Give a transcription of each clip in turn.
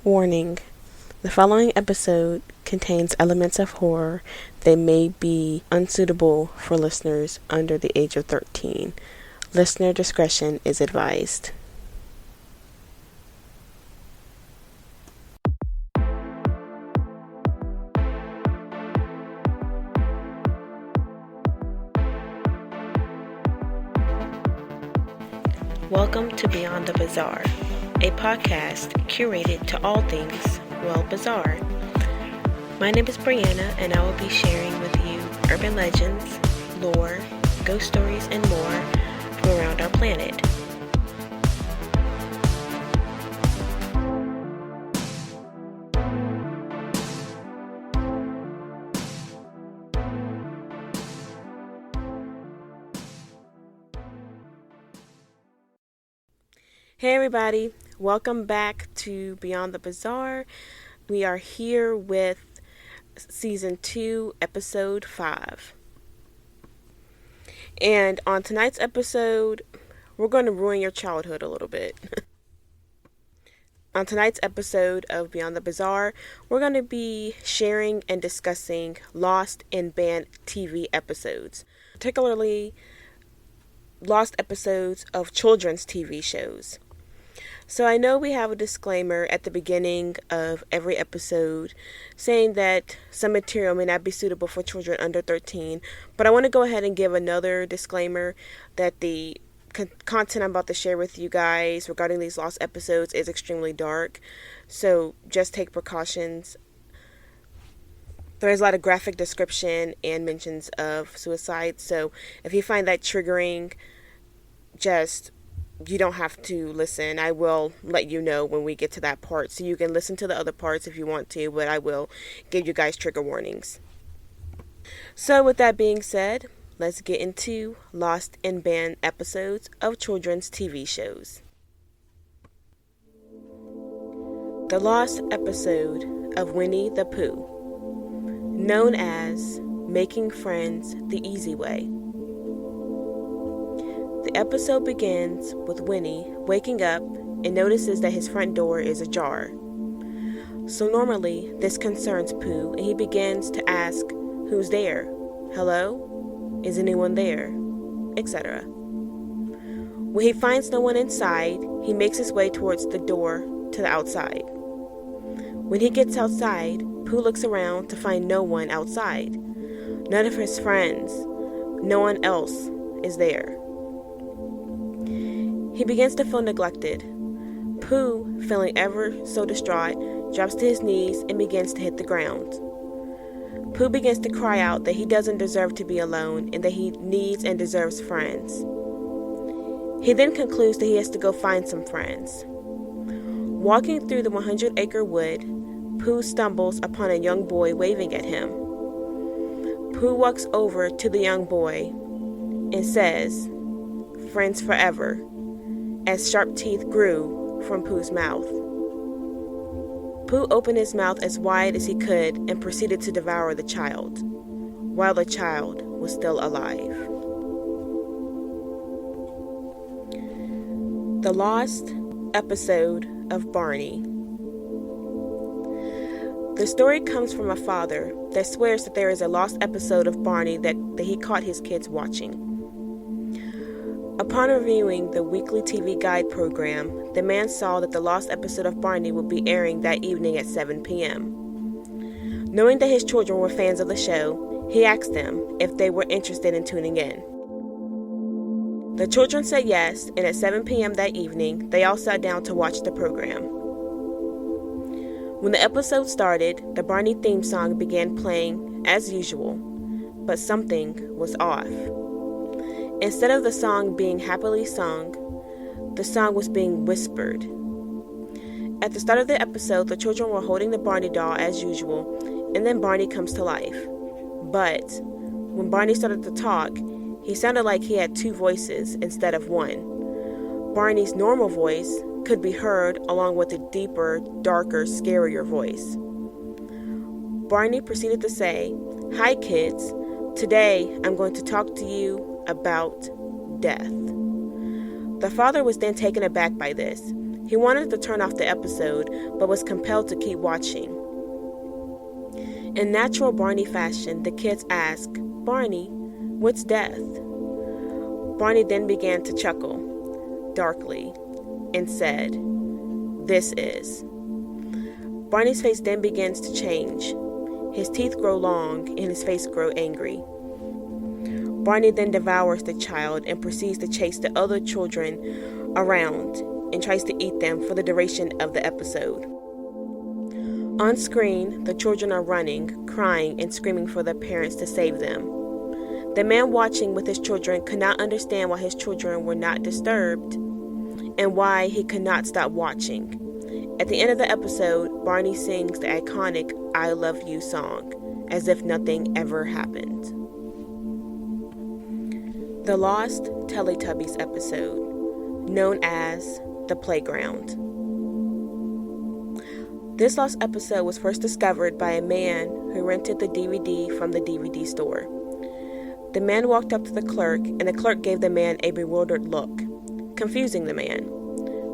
Warning: the following episode contains elements of horror that may be unsuitable for listeners under the age of 13. Listener discretion is advised. Welcome to Beyond the Bizarre, a podcast curated to all things, well, bizarre. My name is Brianna, and I will be sharing with you urban legends, lore, ghost stories, and more from around our planet. Hey everybody, welcome back to Beyond the Bizarre. We are here with Season 2, Episode 5. And on tonight's episode, we're going to ruin your childhood a little bit. On tonight's episode of Beyond the Bizarre, we're going to be sharing and discussing lost and banned TV episodes, particularly lost episodes of children's TV shows. So I know we have a disclaimer at the beginning of every episode saying that some material may not be suitable for children under 13, but I want to go ahead and give another disclaimer that the content I'm about to share with you guys regarding these lost episodes is extremely dark, so just take precautions. There is a lot of graphic description and mentions of suicide, so if you find that triggering, you don't have to listen. I will let you know when we get to that part, so you can listen to the other parts if you want to, but I will give you guys trigger warnings. So with that being said, let's get into lost and banned episodes of children's TV shows. The lost episode of Winnie the Pooh, known as Making Friends the Easy Way. The episode begins with Winnie waking up and notices that his front door is ajar. So normally, this concerns Pooh, and he begins to ask, "Who's there? Hello? Is anyone there?" etc. When he finds no one inside, he makes his way towards the door to the outside. When he gets outside, Pooh looks around to find no one outside. None of his friends, no one else is there. He begins to feel neglected. Pooh, feeling ever so distraught, drops to his knees and begins to hit the ground. Pooh begins to cry out that he doesn't deserve to be alone and that he needs and deserves friends. He then concludes that he has to go find some friends. Walking through the 100-acre wood, Pooh stumbles upon a young boy waving at him. Pooh walks over to the young boy and says, "Friends forever," as sharp teeth grew from Pooh's mouth. Pooh opened his mouth as wide as he could and proceeded to devour the child, while the child was still alive. The lost episode of Barney. The story comes from a father that swears that there is a lost episode of Barney that he caught his kids watching. Upon reviewing the weekly TV guide program, the man saw that the lost episode of Barney would be airing that evening at 7 p.m. Knowing that his children were fans of the show, he asked them if they were interested in tuning in. The children said yes, and at 7 p.m. that evening, they all sat down to watch the program. When the episode started, the Barney theme song began playing as usual, but something was off. Instead of the song being happily sung, the song was being whispered. At the start of the episode, the children were holding the Barney doll as usual, and then Barney comes to life. But when Barney started to talk, he sounded like he had two voices instead of one. Barney's normal voice could be heard along with a deeper, darker, scarier voice. Barney proceeded to say, "Hi kids, today I'm going to talk to you about death." The father was then taken aback by this. He wanted to turn off the episode, but was compelled to keep watching. In natural Barney fashion, the kids asked, "Barney, what's death?" Barney then began to chuckle, darkly, and said, "This is." Barney's face then begins to change. His teeth grow long and his face grows angry. Barney then devours the child and proceeds to chase the other children around and tries to eat them for the duration of the episode. On screen, the children are running, crying, and screaming for their parents to save them. The man watching with his children could not understand why his children were not disturbed and why he could not stop watching. At the end of the episode, Barney sings the iconic "I Love You" song, as if nothing ever happened. The Lost Teletubbies episode, known as The Playground. This lost episode was first discovered by a man who rented the DVD from the DVD store. The man walked up to the clerk, and the clerk gave the man a bewildered look, confusing the man.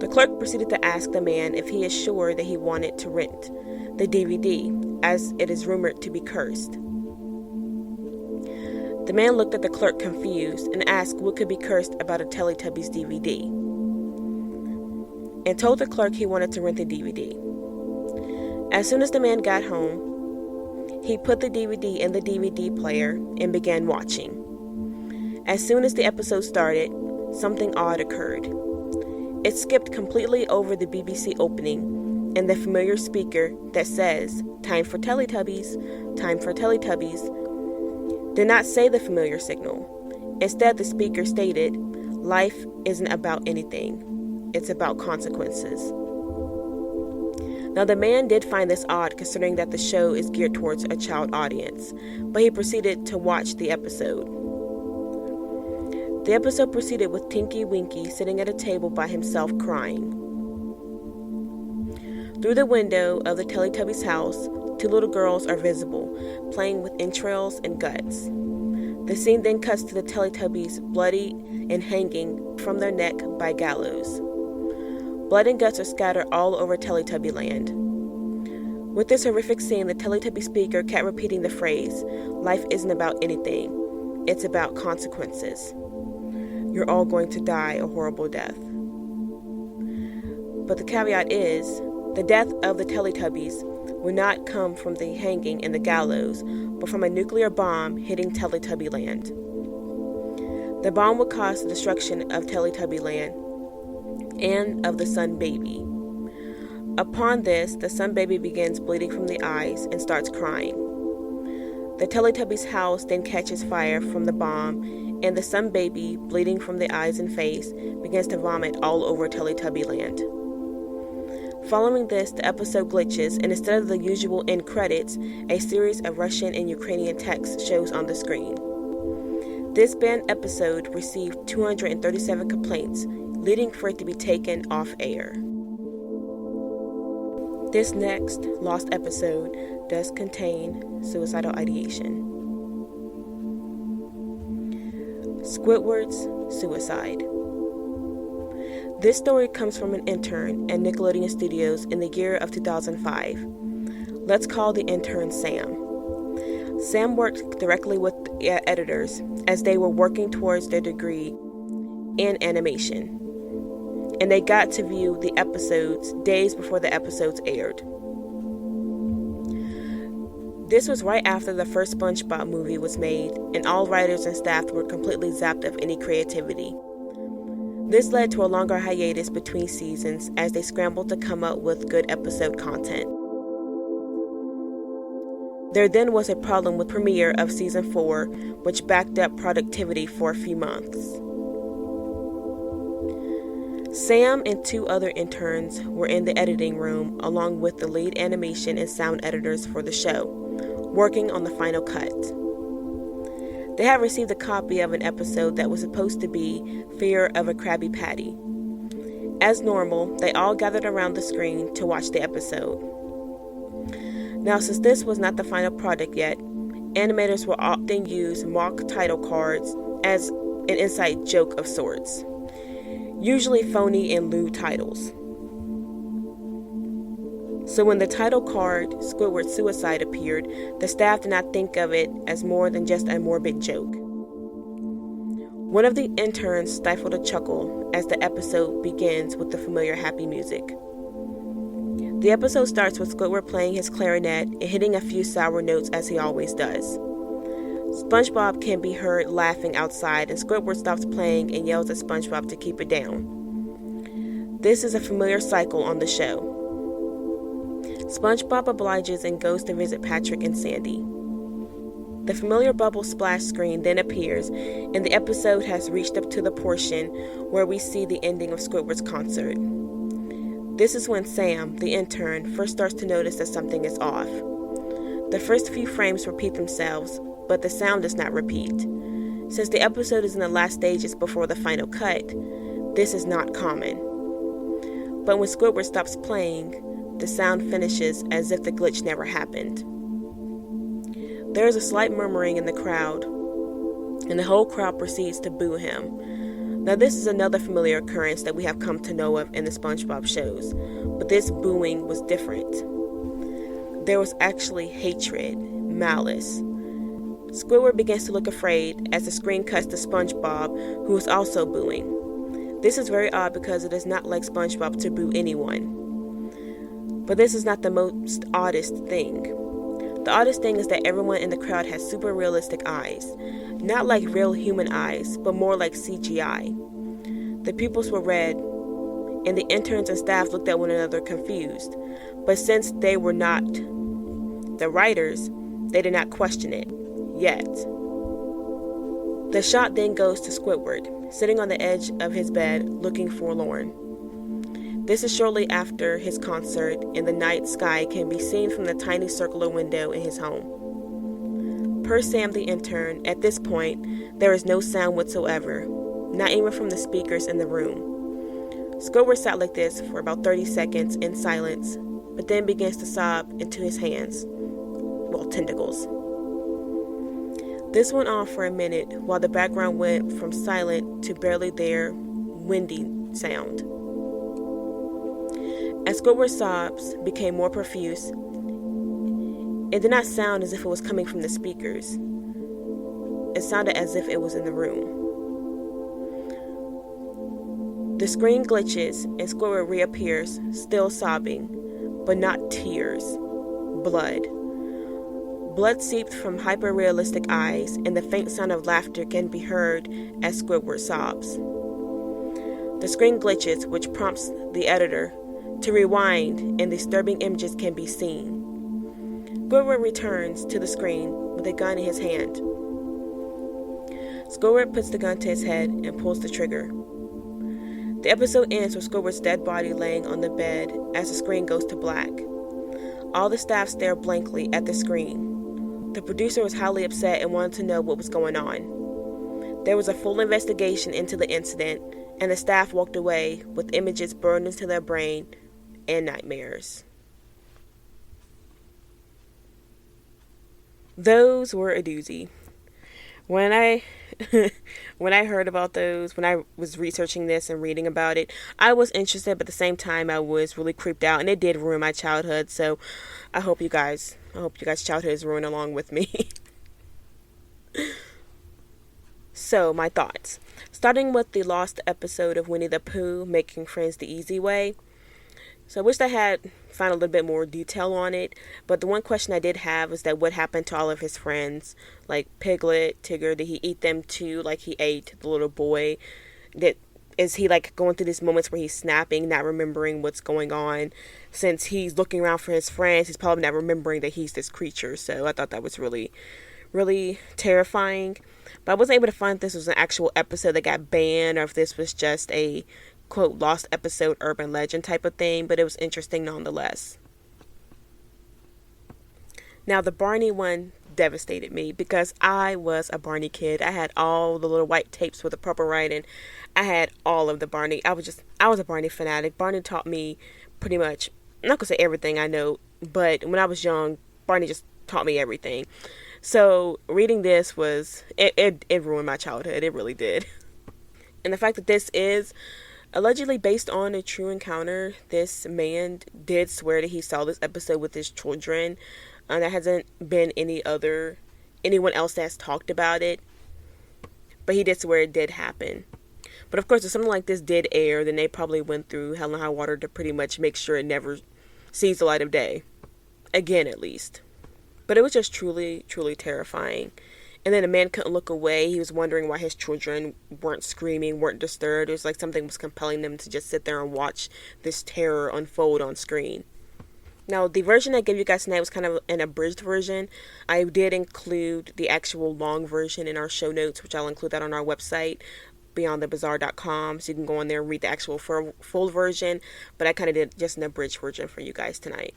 The clerk proceeded to ask the man if he is sure that he wanted to rent the DVD, as it is rumored to be cursed. The man looked at the clerk confused and asked what could be cursed about a Teletubbies DVD, and told the clerk he wanted to rent the DVD. As soon as the man got home, he put the DVD in the DVD player and began watching. As soon as the episode started, something odd occurred. It skipped completely over the BBC opening and the familiar speaker that says, "Time for Teletubbies, time for Teletubbies," did not say the familiar signal. Instead, the speaker stated, "Life isn't about anything. It's about consequences." Now, the man did find this odd considering that the show is geared towards a child audience, but he proceeded to watch the episode. The episode proceeded with Tinky Winky sitting at a table by himself crying. Through the window of the Teletubbies house, two little girls are visible, playing with entrails and guts. The scene then cuts to the Teletubbies bloody and hanging from their neck by gallows. Blood and guts are scattered all over Teletubby land. With this horrific scene, the Teletubby speaker kept repeating the phrase, "Life isn't about anything. It's about consequences. You're all going to die a horrible death." But the caveat is, the death of the Teletubbies would not come from the hanging and the gallows, but from a nuclear bomb hitting Teletubby land. The bomb would cause the destruction of Teletubby land and of the Sun Baby. Upon this, the Sun Baby begins bleeding from the eyes and starts crying. The Teletubbies' house then catches fire from the bomb, and the Sun Baby, bleeding from the eyes and face, begins to vomit all over Teletubby land. Following this, the episode glitches, and instead of the usual end credits, a series of Russian and Ukrainian text shows on the screen. This banned episode received 237 complaints, leading for it to be taken off air. This next lost episode does contain suicidal ideation. Squidward's suicide. This story comes from an intern at Nickelodeon Studios in the year of 2005. Let's call the intern Sam. Sam worked directly with the editors as they were working towards their degree in animation, and they got to view the episodes days before the episodes aired. This was right after the first SpongeBob movie was made, and all writers and staff were completely zapped of any creativity. This led to a longer hiatus between seasons as they scrambled to come up with good episode content. There then was a problem with premiere of season 4, which backed up productivity for a few months. Sam and two other interns were in the editing room along with the lead animation and sound editors for the show, working on the final cut. They had received a copy of an episode that was supposed to be Fear of a Krabby Patty. As normal, they all gathered around the screen to watch the episode. Now, since this was not the final product yet, animators will often use mock title cards as an inside joke of sorts, usually phony and lewd titles. So when the title card, Squidward's Suicide, appeared, the staff did not think of it as more than just a morbid joke. One of the interns stifled a chuckle as the episode begins with the familiar happy music. The episode starts with Squidward playing his clarinet and hitting a few sour notes as he always does. SpongeBob can be heard laughing outside, and Squidward stops playing and yells at SpongeBob to keep it down. This is a familiar cycle on the show. SpongeBob obliges and goes to visit Patrick and Sandy. The familiar bubble splash screen then appears, and the episode has reached up to the portion where we see the ending of Squidward's concert. This is when Sam, the intern, first starts to notice that something is off. The first few frames repeat themselves, but the sound does not repeat. Since the episode is in the last stages before the final cut, this is not common. But when Squidward stops playing, the sound finishes as if the glitch never happened. There is a slight murmuring in the crowd, and the whole crowd proceeds to boo him. Now, this is another familiar occurrence that we have come to know of in the SpongeBob shows, but this booing was different. There was actually hatred, malice. Squidward begins to look afraid as the screen cuts to SpongeBob, who is also booing. This is very odd because it is not like SpongeBob to boo anyone. But this is not the most oddest thing. The oddest thing is that everyone in the crowd has super realistic eyes. Not like real human eyes, but more like CGI. The pupils were red, and the interns and staff looked at one another confused. But since they were not the writers, they did not question it. Yet. The shot then goes to Squidward, sitting on the edge of his bed, looking forlorn. This is shortly after his concert, and the night sky can be seen from the tiny circular window in his home. Per Sam the intern, at this point, there is no sound whatsoever, not even from the speakers in the room. Squidward sat like this for about 30 seconds in silence, but then begins to sob into his hands. Well, tentacles. This went on for a minute while the background went from silent to barely there, windy sound. As Squidward's sobs became more profuse, it did not sound as if it was coming from the speakers. It sounded as if it was in the room. The screen glitches and Squidward reappears, still sobbing, but not tears, blood. Blood seeped from hyper-realistic eyes, and the faint sound of laughter can be heard as Squidward sobs. The screen glitches, which prompts the editor to rewind, and disturbing images can be seen. Squidward returns to the screen with a gun in his hand. Squidward puts the gun to his head and pulls the trigger. The episode ends with Squidward's dead body laying on the bed as the screen goes to black. All the staff stare blankly at the screen. The producer was highly upset and wanted to know what was going on. There was a full investigation into the incident, and the staff walked away with images burned into their brain and nightmares. Those were a doozy. When I heard about those, when I was researching this and reading about it, I was interested, but at the same time I was really creeped out, and it did ruin my childhood. So I hope you guys' childhood is ruined along with me. So, my thoughts. Starting with the lost episode of Winnie the Pooh, Making Friends the Easy Way. So I wish I had found a little bit more detail on it, but the one question I did have was that what happened to all of his friends, like Piglet, Tigger, did he eat them too, like he ate the little boy? Is he like going through these moments where he's snapping, not remembering what's going on? Since he's looking around for his friends, he's probably not remembering that he's this creature, so I thought that was really, really terrifying. But I wasn't able to find if this was an actual episode that got banned or if this was just a quote lost episode urban legend type of thing, but it was interesting nonetheless. Now the Barney one devastated me because I was a Barney kid. I had all the little white tapes with the purple writing. I had all of the Barney. I was a Barney fanatic. Barney taught me pretty much, I'm not gonna say everything I know, but when I was young, Barney just taught me everything. So reading this it ruined my childhood. It really did. And the fact that this is Allegedly based on a true encounter, this man did swear that he saw this episode with his children. There hasn't been anyone else that's talked about it, but he did swear it did happen. But of course, if something like this did air, then they probably went through hell and high water to pretty much make sure it never sees the light of day. Again, at least. But it was just truly, truly terrifying. And then the man couldn't look away. He was wondering why his children weren't screaming, weren't disturbed. It was like something was compelling them to just sit there and watch this terror unfold on screen. Now, the version I gave you guys tonight was kind of an abridged version. I did include the actual long version in our show notes, which I'll include that on our website, beyondthebazaar.com, so you can go on there and read the actual full version. But I kind of did just an abridged version for you guys tonight.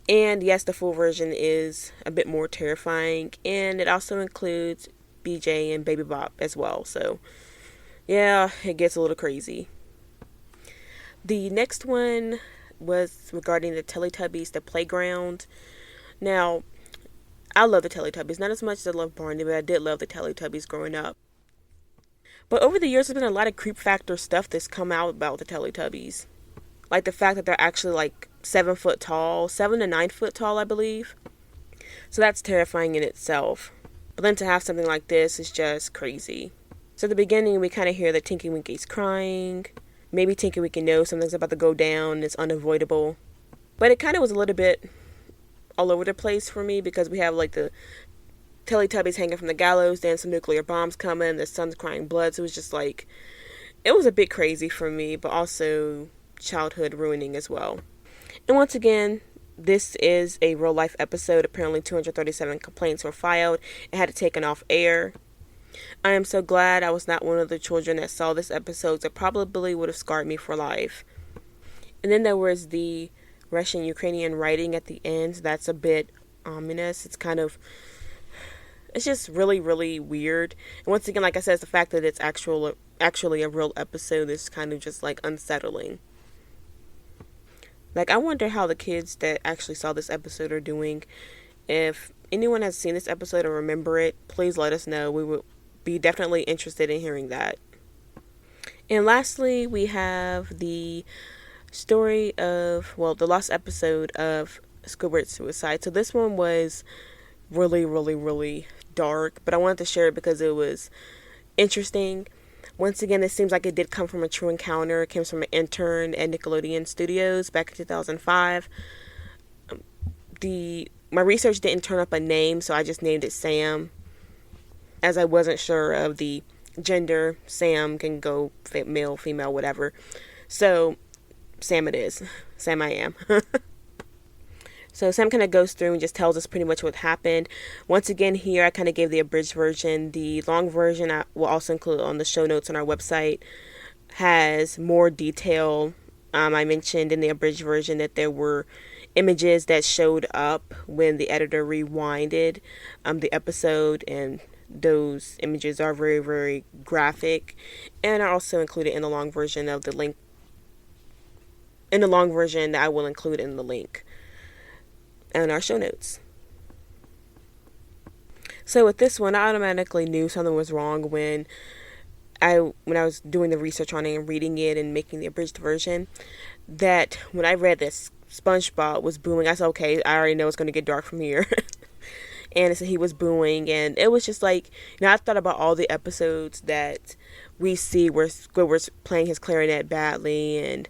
And yes, the full version is a bit more terrifying, and it also includes BJ and Baby Bop as well. So, yeah, it gets a little crazy. The next one was regarding the Teletubbies, the playground. Now, I love the Teletubbies, not as much as I love Barney, but I did love the Teletubbies growing up. But over the years, there's been a lot of creep factor stuff that's come out about the Teletubbies. Like the fact that they're actually like 7 foot tall, 7 to 9 foot tall, I believe. So that's terrifying in itself. But then to have something like this is just crazy. So at the beginning, we kind of hear that Tinky Winky's crying. Maybe Tinky Winky knows something's about to go down. It's unavoidable. But it kind of was a little bit all over the place for me because we have like the Teletubbies hanging from the gallows, then some nuclear bombs coming, the son's crying blood. So it was just like, it was a bit crazy for me, but also childhood ruining as well. And once again, this is a real life episode. Apparently 237 complaints were filed and had it taken off air. I am so glad I was not one of the children that saw this episode. It probably would have scarred me for life. And then there was the Russian-Ukrainian writing at the end. That's a bit ominous. It's just really, really weird. And once again, like I said, it's the fact that it's actually a real episode is kind of just like unsettling. Like, I wonder how the kids that actually saw this episode are doing. If anyone has seen this episode or remember it, please let us know. We would be definitely interested in hearing that. And lastly, we have the story of, the lost episode of Squidward's suicide. So this one was really, really, really dark, but I wanted to share it because it was interesting. Once again, it seems like it did come from a true encounter. It came from an intern at Nickelodeon Studios back in 2005. My research didn't turn up a name, so I just named it Sam, as I wasn't sure of the gender. Sam can go male, female, whatever. So, Sam it is. Sam I am. So Sam kind of goes through and just tells us pretty much what happened. Once again, here I kind of gave the abridged version. The long version I will also include on the show notes on our website has more detail. I mentioned in the abridged version that there were images that showed up when the editor rewinded the episode, and those images are very, very graphic. And I also included in the long version of the link. In the long version that I will include in the link and our show notes. So with this one, I automatically knew something was wrong when I was doing the research on it and reading it and making the abridged version. That when I read this SpongeBob was booing, I said, okay, I already know it's going to get dark from here. And it said he was booing, and it was just like, I've thought about all the episodes that we see where Squidward's playing his clarinet badly, and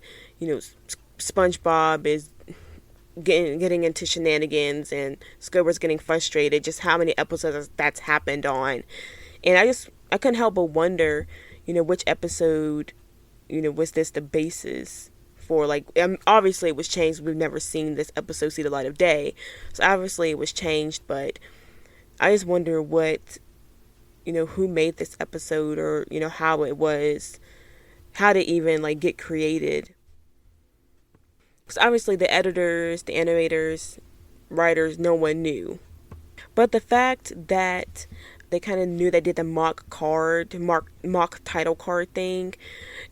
SpongeBob is getting into shenanigans and Squidward's getting frustrated, just how many episodes that's happened on. And I couldn't help but wonder, which episode, was this the basis for, obviously it was changed. We've never seen this episode see the light of day. So obviously it was changed, but I just wonder what, who made this episode, or, how it was, how to even get created. Because obviously the editors, the animators, writers, no one knew. But the fact that they kind of knew, they did the mock title card thing,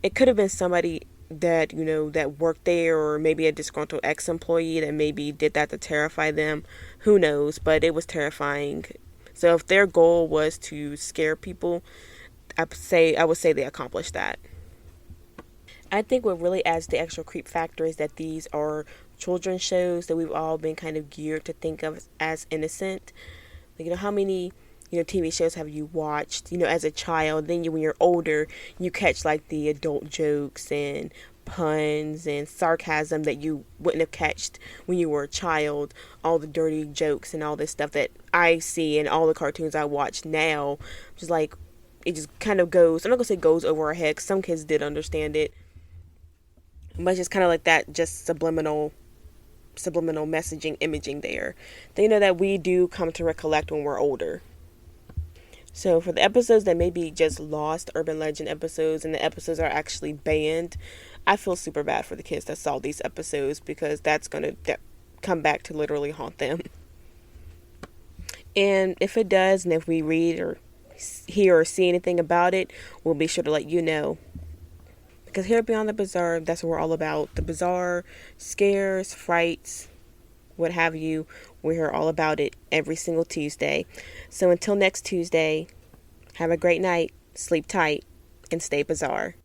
it could have been somebody that, that worked there, or maybe a disgruntled ex-employee that maybe did that to terrify them. Who knows? But it was terrifying. So if their goal was to scare people, I would say they accomplished that. I think what really adds the extra creep factor is that these are children's shows that we've all been kind of geared to think of as innocent. Like, how many, TV shows have you watched, as a child? Then when you're older, you catch like the adult jokes and puns and sarcasm that you wouldn't have catched when you were a child. All the dirty jokes and all this stuff that I see in all the cartoons I watch now, just like, it just kind of goes, I'm not gonna say goes over our head, 'cause some kids did understand it, but it's just kind of like that, just subliminal messaging, imaging there. They know that we do come to recollect when we're older. So for the episodes that may be just lost urban legend episodes and the episodes are actually banned, I feel super bad for the kids that saw these episodes, because that's going to come back to literally haunt them. And if it does, and if we read or hear or see anything about it, we'll be sure to let you know. Because here at Beyond the Bizarre, that's what we're all about. The bizarre, scares, frights, what have you. We hear all about it every single Tuesday. So until next Tuesday, have a great night, sleep tight, and stay bizarre.